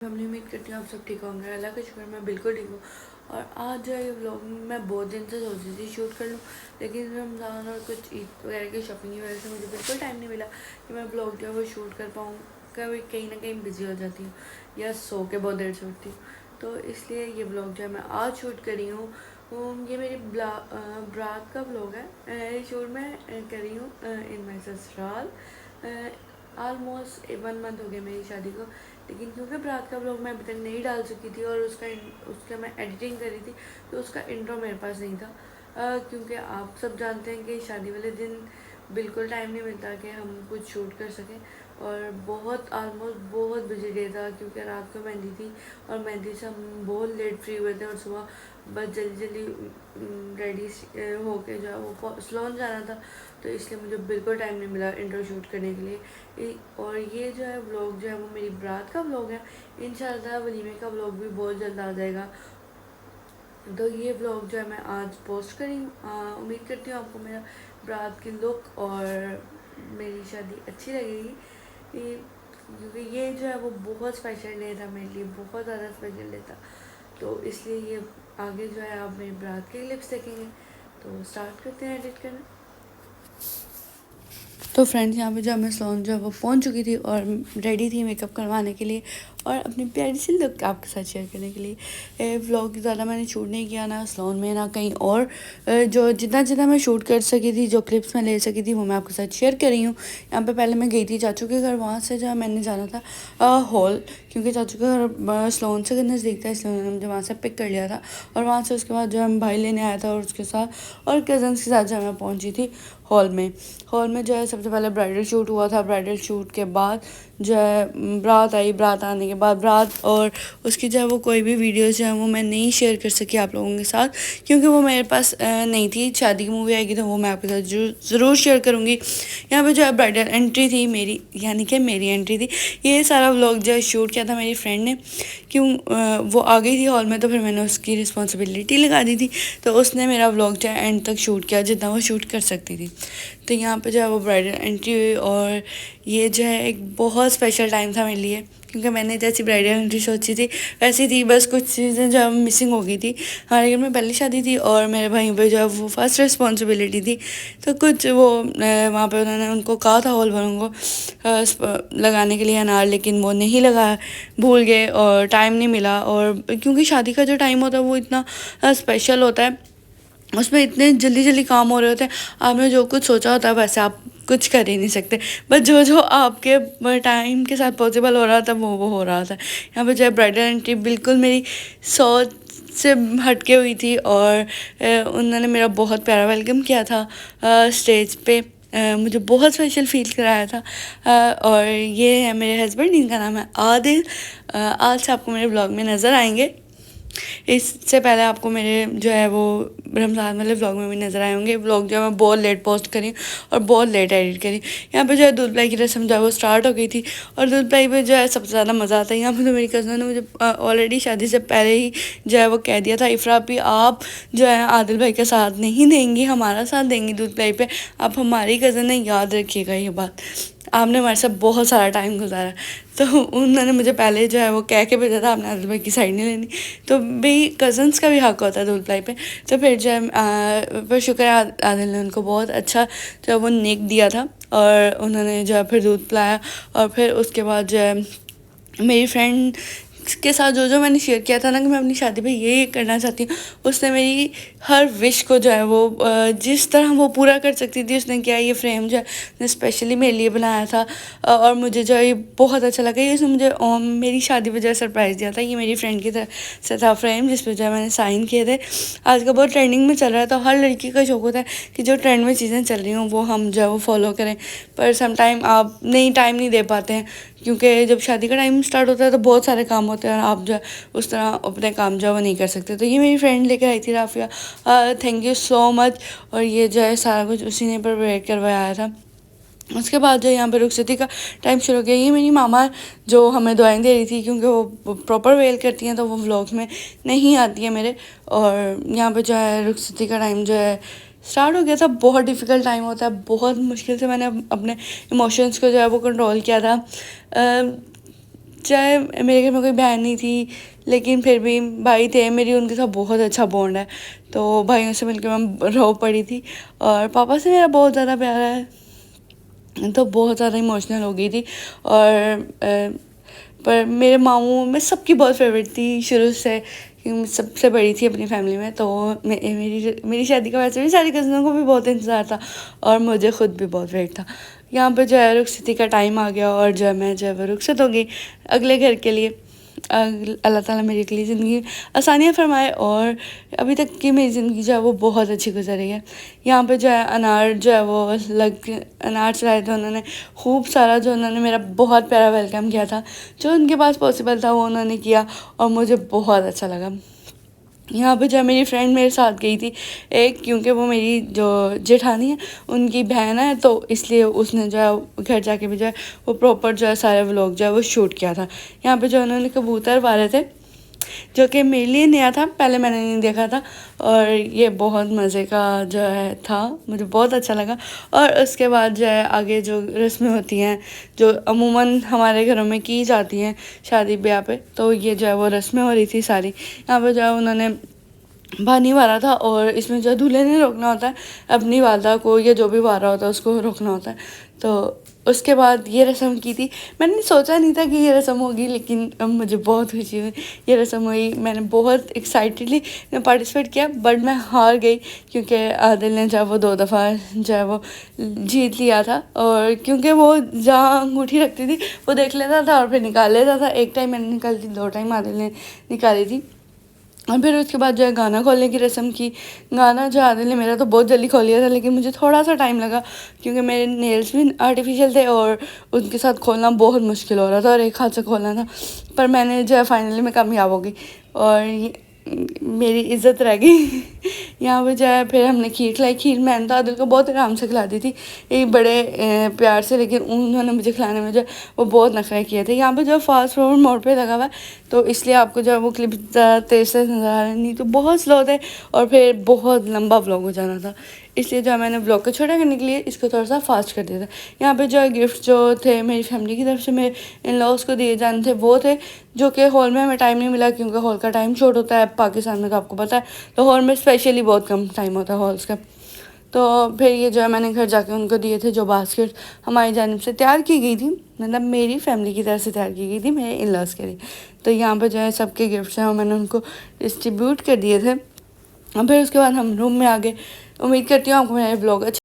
Family उम्मीद करती हूँ आप सब ठीक होंगे। अल्लाह का शुक्र मैं बिल्कुल ठीक हूँ। और आज जो है ये व्लॉग मैं बहुत दिन से सोच रही थी शूट कर लूँ, लेकिन रमज़ान और कुछ ईद वगैरह की शॉपिंग की वजह से मुझे बिल्कुल टाइम नहीं मिला कि मैं व्लॉग जो है वो शूट कर पाऊँ। कभी कहीं ना कहीं बिजी हो जाती हूँ या सो के बहुत देर से उठती हूँ, तो इसलिए ये व्लॉग जो है मैं आज शूट करी हूँ। ये मेरी बारात का व्लॉग है। ये शूट मैं कर रही हूँ इन माई ससुराल। ऑलमोस्ट 1 मंथ हो गया मेरी शादी को, लेकिन क्योंकि बारात का व्लॉग मैं अभी तक नहीं डाल चुकी थी और उसका मैं एडिटिंग कर रही थी, तो उसका इंट्रो मेरे पास नहीं था। क्योंकि आप सब जानते हैं कि शादी वाले दिन बिल्कुल टाइम नहीं मिलता कि हम कुछ शूट कर सकें। और बहुत ऑलमोस्ट बहुत बिजी डे था क्योंकि रात को मेहंदी थी और मेहंदी से हम बहुत लेट फ्री हुए थे और सुबह बस जल्दी जल्दी रेडी होके जो है वो सलोन जाना था, तो इसलिए मुझे बिल्कुल टाइम नहीं मिला इंट्रो शूट करने के लिए। और ये जो है व्लॉग जो है वो मेरी बारात का व्लॉग है। इंशाल्लाह वलीमे का व्लॉग भी बहुत जल्द आ जाएगा। तो ये व्लॉग जो है मैं आज पोस्ट करी हूँ। उम्मीद करती हूँ आपको मेरा बारात की लुक और मेरी शादी अच्छी लगेगी, क्योंकि ये जो है वो बहुत स्पेशल डे था मेरे लिए, बहुत ज़्यादा स्पेशल डे था। तो इसलिए ये आगे जो है आप मेरी बारात के क्लिप्स देखेंगे। तो स्टार्ट करते हैं एडिट करना। तो फ्रेंड्स यहाँ पे जो मैं सलोन जो है वो पहुँच चुकी थी और रेडी थी मेकअप करवाने के लिए और अपनी प्यारी सी लुक आपके साथ शेयर करने के लिए। व्लॉग ज़्यादा मैंने शूट नहीं किया ना सलोन में ना कहीं और। जो जितना जितना मैं शूट कर सकी थी, जो क्लिप्स मैं ले सकी थी, वो मैं आपके साथ शेयर कर रही हूँ। यहाँ पे पहले मैं गई थी चाचू के घर, वहाँ से जो है मैंने जाना था हॉल, क्योंकि चाचू का घर सलोन से नज़दीक था, इसलिए उन्होंने मुझे वहाँ से पिक कर लिया था। और वहाँ से उसके बाद जो है भाई लेने आया था और उसके साथ और कज़न्स के साथ जो है मैं पहुँची थी हॉल में जो है सबसे पहले ब्राइडल शूट हुआ था। ब्राइडल शूट के बाद जो है बारात आई। बारात आने के बाद बारात और उसकी जो है वो कोई भी वीडियोस जो है वो मैं नहीं शेयर कर सकी आप लोगों के साथ, क्योंकि वो मेरे पास नहीं थी। शादी की मूवी आएगी तो वो मैं आपके साथ ज़रूर शेयर करूँगी। यहाँ पे जो है ब्राइडल एंट्री थी मेरी, यानी कि मेरी एंट्री थी। ये सारा व्लॉग जो है शूट किया था मेरी फ्रेंड ने, वो आ गई थी हॉल में, तो फिर मैंने उसकी रिस्पॉन्सिबिलिटी लगा दी थी, तो उसने मेरा व्लॉग जो है एंड तक शूट किया जितना वो शूट कर सकती थी। तो यहाँ पे जो है वो ब्राइडल एंट्री हुई और ये जो है एक बहुत स्पेशल टाइम था मेरे लिए, क्योंकि मैंने जैसी ब्राइडल एंट्री सोची थी वैसी थी, बस कुछ चीज़ें जो है मिसिंग हो गई थी। हमारे घर में पहली शादी थी और मेरे भाई पे जो है वो फर्स्ट रिस्पॉन्सिबिलिटी थी, तो कुछ वो वहाँ पे उन्होंने उनको कहा था हॉल वालों को लगाने के लिए अनार, लेकिन वो नहीं लगा, भूल गए और टाइम नहीं मिला। और क्योंकि शादी का जो टाइम होता है वो इतना स्पेशल होता है, उसमें इतने जल्दी जल्दी काम हो रहे होते हैं, आपने जो कुछ सोचा होता है वैसे आप कुछ कर ही नहीं सकते, बस जो जो आपके टाइम के साथ पॉसिबल हो रहा था वो हो रहा था। यहाँ पे जो है ब्राइडल एंट्री बिल्कुल मेरी सोच से हटके हुई थी और उन्होंने मेरा बहुत प्यारा वेलकम किया था स्टेज पे। मुझे बहुत स्पेशल फील कराया था। और ये है मेरे हस्बैंड, इनका नाम है आदिल। आज से आपको मेरे ब्लॉग में नज़र आएंगे। इससे पहले आपको मेरे जो है वो रमज़ान वाले व्लॉग में भी नज़र आए होंगे। व्लॉग जो है मैं बहुत लेट पोस्ट करी और बहुत लेट एडिट करी। यहाँ पे जो है दूध पिलाई की रस्म जो है वो स्टार्ट हो गई थी और दूध पिलाई पे जो है सबसे ज़्यादा मज़ा आता है। यहाँ पे तो मेरी कज़न ने मुझे ऑलरेडी शादी से पहले ही जो है वो कह दिया था, इफ़रा भी आप जो है आदिल भाई का साथ नहीं देंगी, हमारा साथ देंगी दूध पिलाई पे। आप हमारी कज़न है, याद रखिएगा ये बात, आपने हमारे साथ बहुत सारा टाइम गुजारा। तो उन्होंने मुझे पहले जो है वो कह के भेजा था, आपने आदिल भाई की साइड नहीं लेनी। तो भाई कज़न्स का भी हक होता है दूध पिलाई पे। तो फिर जो है पर शुक्र है आदिल ने उनको बहुत अच्छा जो है वो नेक दिया था और उन्होंने जो है फिर दूध पिलाया। और फिर उसके बाद जो है मेरी फ्रेंड के साथ जो जो मैंने शेयर किया था ना कि मैं अपनी शादी पे ये करना चाहती हूँ, उसने मेरी हर विश को जो है वो जिस तरह वो पूरा कर सकती थी उसने किया। ये फ्रेम जो है उसने स्पेशली मेरे लिए बनाया था और मुझे जो है ये बहुत अच्छा लगा। ये उसने मुझे मेरी शादी पे जो है सरप्राइज़ दिया था। ये मेरी फ्रेंड की तरफ से था फ्रेम, जिस पर जो है मैंने साइन किए थे। आजकल बहुत ट्रेंडिंग में चल रहा है, तो हर लड़की का शौक होता है कि जो ट्रेंड में चीज़ें चल रही हों वो हम जो है वो फॉलो करें, पर समटाइम आप टाइम नहीं दे पाते हैं, क्योंकि जब शादी का टाइम स्टार्ट होता है तो बहुत सारे काम होते हैं और आप जो है उस तरह अपने काम जो है वो नहीं कर सकते। तो ये मेरी फ्रेंड लेकर आई थी Rafia, thank you so much. और ये जो है सारा कुछ उसी ने प्रिपेयर करवाया था। उसके बाद जो यहाँ पे रुखसती का टाइम शुरू हो गया। ये मेरी मामा जो हमें दुआएं दे रही थी, क्योंकि वो प्रॉपर वेल करती हैं तो वो व्लॉग में नहीं आती है मेरे। और यहाँ पे जो है रुखसती का टाइम जो है स्टार्ट हो गया था। बहुत डिफ़िकल्ट टाइम होता है, बहुत मुश्किल से मैंने अपने इमोशंस को जो है वो कंट्रोल किया था। चाहे मेरे घर में कोई बहन नहीं थी, लेकिन फिर भी भाई थे मेरी, उनके साथ बहुत अच्छा बॉन्ड है। तो भाइयों से मिलकर मैं रो पड़ी थी। और पापा से मेरा बहुत ज़्यादा प्यार है, तो बहुत ज़्यादा इमोशनल हो गई थी। और पर मेरे मामू मैं सबकी बहुत फेवरेट थी शुरू से, क्योंकि मैं सबसे बड़ी थी अपनी फैमिली में। तो मेरी शादी का वैसे भी सारी कज़नों को भी बहुत इंतज़ार था और मुझे खुद भी बहुत वेट था। यहाँ पर जो है रुखसती का टाइम आ गया और जो है मैं जो है वो रुखसत हो गई अगले घर के लिए। अल्लाह ताला मेरे के लिए ज़िंदगी आसानियाँ फरमाए, और अभी तक की मेरी ज़िंदगी जो है वो बहुत अच्छी गुजर रही है। यहाँ पे जो है अनार जो है वो अनार चलाए थे उन्होंने खूब सारा, जो उन्होंने मेरा बहुत प्यारा वेलकम किया था, जो उनके पास पॉसिबल था वो उन्होंने किया और मुझे बहुत अच्छा लगा। यहाँ पे जो मेरी फ्रेंड मेरे साथ गई थी एक, क्योंकि वो मेरी जो जेठानी है उनकी बहन है, तो इसलिए उसने जो है घर जाके भी जो है वो प्रॉपर जो है सारे व्लॉग जो है वो शूट किया था। यहाँ पे जो उन्होंने कबूतर पाले थे, जो कि मेरे लिए नया था, पहले मैंने नहीं देखा था, और ये बहुत मज़े का जो है था, मुझे बहुत अच्छा लगा। और उसके बाद जो है आगे जो रस्में होती हैं जो अमूमन हमारे घरों में की जाती हैं शादी ब्याह पे, तो ये जो है वो रस्में हो रही थी सारी। यहाँ पे जो है उन्होंने पानी वाला था, और इसमें जो दूल्हे ने रोकना होता है अपनी वालदा को, या जो भी वारा होता है उसको रोकना होता है। तो उसके बाद ये रस्म की थी। मैंने सोचा नहीं था कि ये रस्म होगी, लेकिन अब मुझे बहुत खुशी हुई ये रस्म हुई। मैंने बहुत एक्साइटेडली पार्टिसिपेट किया, बट मैं हार गई क्योंकि आदिल ने जब वो 2 दफ़ा जो है वो जीत लिया था। और क्योंकि वो जहाँ अंगूठी रखती थी वो देख लेता था और फिर निकाल लेता था। एक टाइम मैंने निकाली थी, 2 टाइम आदिल ने निकाली थी। और फिर उसके बाद जो है गाना खोलने की रस्म की। गाना जो आदिल ने मेरा तो बहुत जल्दी खोल लिया था, लेकिन मुझे थोड़ा सा टाइम लगा क्योंकि मेरे नेल्स भी आर्टिफिशियल थे और उनके साथ खोलना बहुत मुश्किल हो रहा था और एक हाथ से खोलना था। पर मैंने जो है फाइनली मैं कामयाब हो गई और मेरी इज़्ज़त रह गई। यहाँ पे जो है फिर हमने खीर खिलाई। खीर मैंने तो आदिल को बहुत आराम से खिला दी थी, एक बड़े प्यार से, लेकिन उन्होंने मुझे खिलाने में जो वो बहुत नखरे किए थे। यहाँ पे जो फास्ट फॉरवर्ड मोड पे लगा हुआ है, तो इसलिए आपको जो है वो क्लिप तेज से नज़र आ रहा है, नहीं तो बहुत स्लो थे और फिर बहुत लंबा व्लॉग हो जाना था। इसलिए जो है मैंने व्लॉग को छोटा करने के लिए इसको थोड़ा सा फास्ट कर दिया था। यहाँ पे जो है गिफ्ट जो थे मेरी फैमिली की तरफ से मेरे इन लॉज को दिए जाने थे वो थे, जो कि हॉल में हमें टाइम नहीं मिला क्योंकि हॉल का टाइम शॉर्ट होता है पाकिस्तान में, तो आपको पता है, तो हॉल में स्पेशली बहुत कम टाइम होता है हॉल्स का। तो फिर ये जो है मैंने घर जाके उनको दिए थे, जो बास्केट हमारी जानिब से तैयार की गई थी, मतलब मेरी फैमिली की तरफ से तैयार की गई थी मेरे इन लॉज के लिए। तो यहाँ पर जो है सबके गिफ्ट्स हैं मैंने उनको डिस्ट्रीब्यूट कर दिए थे। और फिर उसके बाद हम रूम में आ गए। उम्मीद करती हूँ आपको मेरा ब्लॉग अच्छा